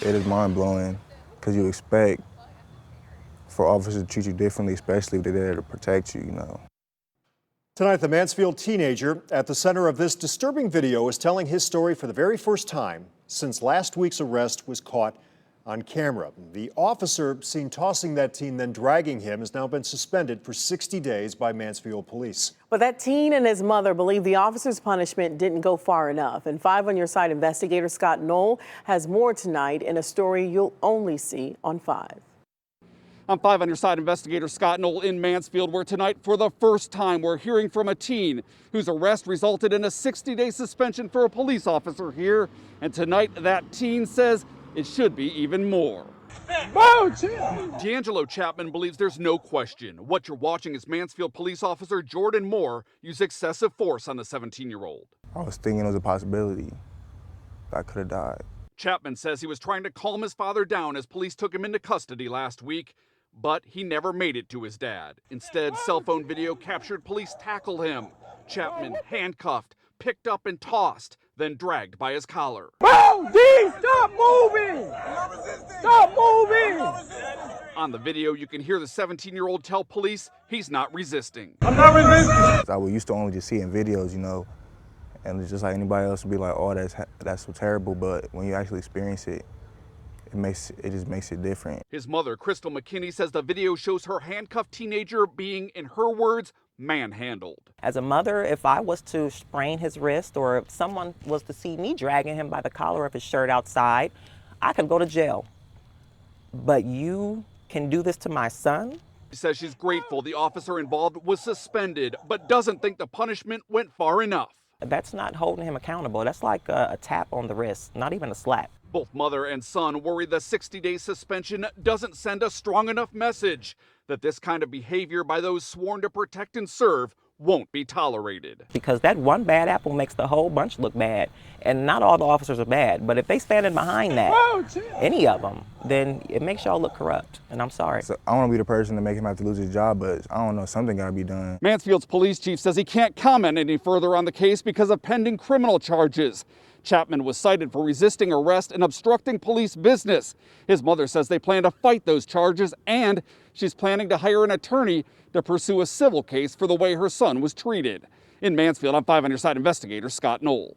It is mind-blowing because you expect for officers to treat you differently, especially if they're there to protect you, you know. Tonight, the Mansfield teenager at the center of this disturbing video is telling his story for the very first time since last week's arrest was caught on camera. The officer seen tossing that teen, then dragging him, has now been suspended for 60 days by Mansfield police. But that teen and his mother believe the officer's punishment didn't go far enough. And 5 on Your Side investigator Scott Knoll has more tonight in a story you'll only see on 5. I'm 5 on Your Side investigator Scott Knoll in Mansfield, where tonight, for the first time, we're hearing from a teen whose arrest resulted in a 60-day suspension for a police officer here. And tonight, that teen says it should be even more. D'Angelo Chapman believes there's no question. What you're watching is Mansfield police officer Jordan Moore use excessive force on the 17-year-old. I was thinking it was a possibility that I could have died. Chapman says he was trying to calm his father down as police took him into custody last week, but he never made it to his dad. Instead, cell phone video captured police tackle him. Chapman handcuffed, picked up and tossed, then dragged by his collar. Stop moving! Stop moving! On the video, you can hear the 17-year-old tell police he's not resisting. I'm not resisting! I used to only just see in videos, you know, and it's just like anybody else would be like, oh, that's so terrible, but when you actually experience it, it just makes it different. His mother, Crystal McKinney, says the video shows her handcuffed teenager being, in her words, manhandled. As a mother, if I was to sprain his wrist or if someone was to see me dragging him by the collar of his shirt outside, I could go to jail. But you can do this to my son? She says she's grateful the officer involved was suspended, but doesn't think the punishment went far enough. That's not holding him accountable. That's like a tap on the wrist, not even a slap. Both mother and son worry the 60-day suspension doesn't send a strong enough message that this kind of behavior by those sworn to protect and serve won't be tolerated. Because that one bad apple makes the whole bunch look bad. And not all the officers are bad, but if they standing behind that, any of them, then it makes y'all look corrupt. And I'm sorry. So I want to be the person to make him have to lose his job, but I don't know, something got to be done. Mansfield's police chief says he can't comment any further on the case because of pending criminal charges. Chapman was cited for resisting arrest and obstructing police business. His mother says they plan to fight those charges, and she's planning to hire an attorney to pursue a civil case for the way her son was treated. In Mansfield, I'm 5 on Your Side investigator Scott Knoll.